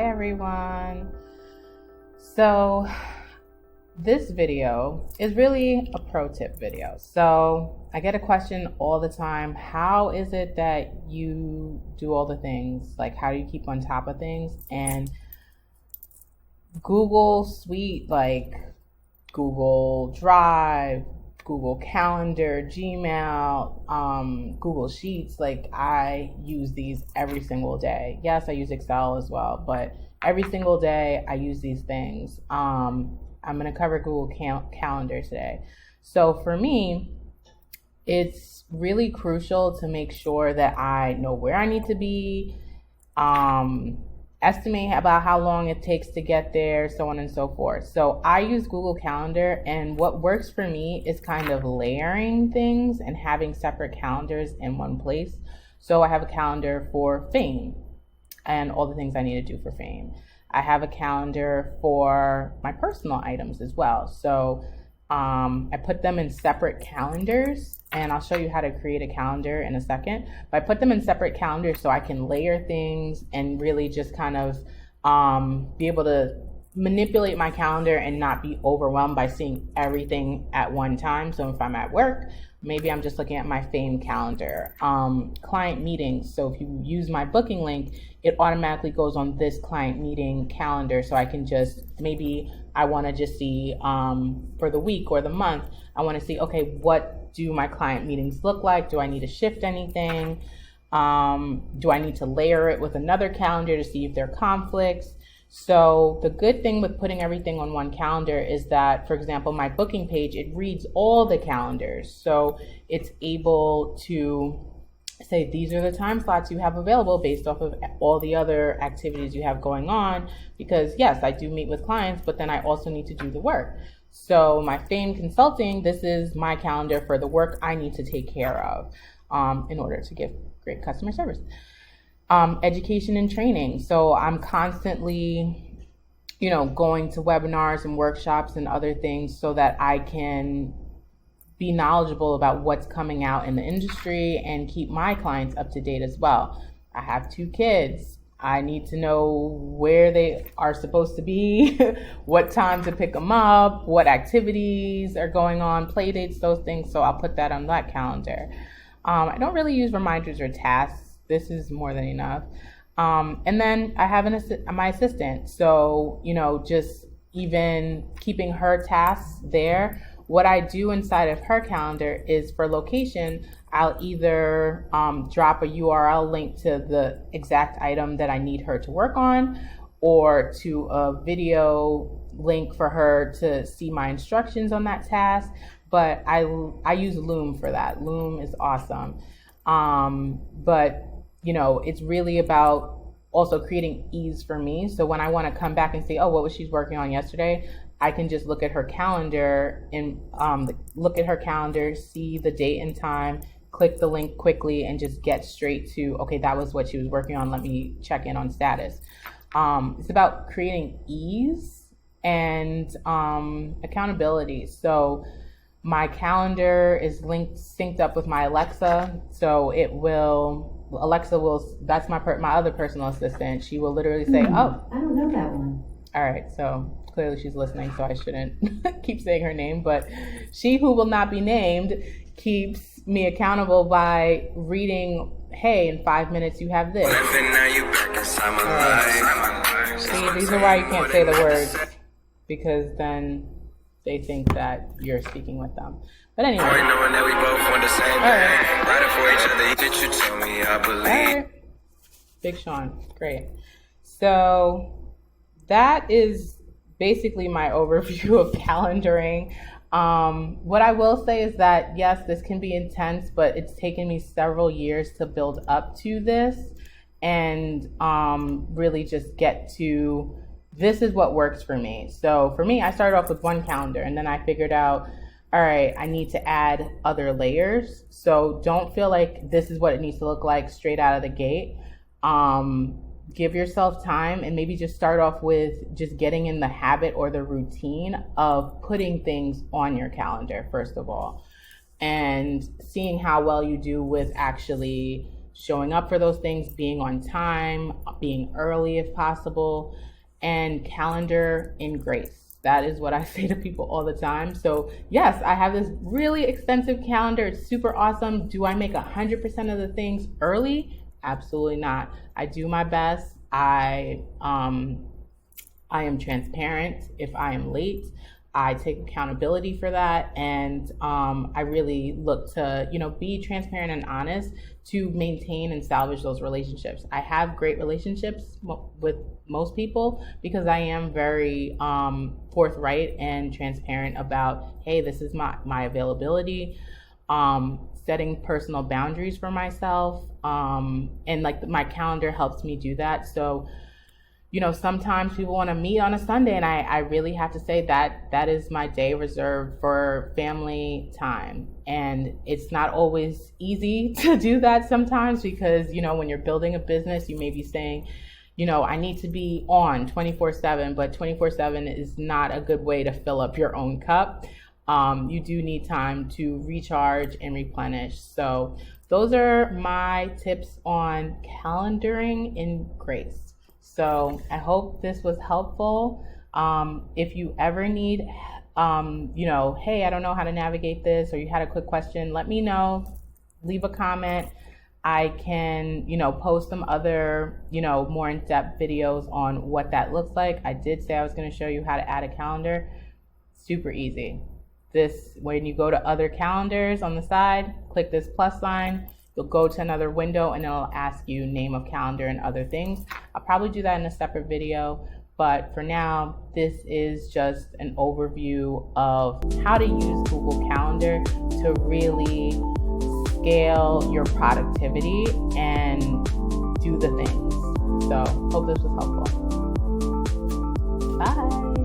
everyone. So this video is really a pro tip video. So I get a question all the time. How is it that you do all the things? Like, how do you keep on top of things? And Google Suite, like Google Drive, Google Calendar, Gmail, Google Sheets, like I use these every single day. Yes, I use Excel as well, but every single day I use these things. I'm going to cover Google Calendar today. So for me, it's really crucial to make sure that I know where I need to be, estimate about how long it takes to get there, so on and so forth. So I use Google Calendar, and what works for me is kind of layering things and having separate calendars in one place. So I have a calendar for Fame and all the things I need to do for Fame. I have a calendar for my personal items as well. So I put them in separate calendars, and I'll show you how to create a calendar in a second. But I put them in separate calendars so I can layer things and really just kind of be able to manipulate my calendar and not be overwhelmed by seeing everything at one time. So if I'm at work, maybe I'm just looking at my Fame calendar. Client meetings. So if you use my booking link, it automatically goes on this client meeting calendar. So I can just, maybe I want to just see for the week or the month, I want to see, okay, what do my client meetings look like? Do I need to shift anything? Do I need to layer it with another calendar to see if there are conflicts? So the good thing with putting everything on one calendar is that, for example, my booking page, it reads all the calendars. So it's able to say, these are the time slots you have available based off of all the other activities you have going on. Because yes, I do meet with clients, but then I also need to do the work. So my Fame Consulting, this is my calendar for the work I need to take care of in order to give great customer service. Education and training. So I'm constantly, going to webinars and workshops and other things so that I can be knowledgeable about what's coming out in the industry and keep my clients up to date as well. I have 2 kids. I need to know where they are supposed to be, what time to pick them up, what activities are going on, play dates, those things. So I'll put that on that calendar. I don't really use reminders or tasks. This is more than enough. And then I have my assistant. So, just even keeping her tasks there. What I do inside of her calendar is for location, I'll either drop a URL link to the exact item that I need her to work on, or to a video link for her to see my instructions on that task. But I use Loom for that. Loom is awesome. But it's really about also creating ease for me. So when I want to come back and say, oh, what was she working on yesterday? I can just look at her calendar and see the date and time, click the link quickly, and just get straight to, okay, that was what she was working on. Let me check in on status. It's about creating ease and accountability. So my calendar is synced up with my Alexa. So Alexa will, that's my other personal assistant. She will literally say, oh, I don't know that one. All right, so clearly she's listening, so I shouldn't keep saying her name, but she who will not be named keeps me accountable by reading, hey, in 5 minutes you have this. See, these are why you can't say the words, because then they think that you're speaking with them. But anyway. All right. Big Sean, great. So that is basically my overview of calendaring. What I will say is that, yes, this can be intense, but it's taken me several years to build up to this and really just get to, this is what works for me. So for me, I started off with one calendar, and then I figured out, all right, I need to add other layers. So don't feel like this is what it needs to look like straight out of the gate. Give yourself time and maybe just start off with just getting in the habit or the routine of putting things on your calendar, first of all, and seeing how well you do with actually showing up for those things, being on time, being early if possible, and calendar in grace. That is what I say to people all the time. So yes, I have this really extensive calendar. It's super awesome. Do I make 100% of the things early? Absolutely not. I do my best. I am transparent if I am late. I take accountability for that, and I really look to, be transparent and honest to maintain and salvage those relationships. I have great relationships with most people because I am very forthright and transparent about, hey, this is my availability, setting personal boundaries for myself, and like my calendar helps me do that. So sometimes people want to meet on a Sunday, and I really have to say that is my day reserved for family time. And it's not always easy to do that sometimes because, when you're building a business, you may be saying, I need to be on 24/7, but 24/7 is not a good way to fill up your own cup. You do need time to recharge and replenish. So those are my tips on calendaring in grace. So I hope this was helpful. If you ever need, hey, I don't know how to navigate this, or you had a quick question, let me know. Leave a comment. I can, post some other, more in-depth videos on what that looks like. I did say I was going to show you how to add a calendar. Super easy. When you go to other calendars on the side, click this plus sign. You'll go to another window and it'll ask you name of calendar and other things. I'll probably do that in a separate video, but for now, this is just an overview of how to use Google Calendar to really scale your productivity and do the things. So hope this was helpful. Bye.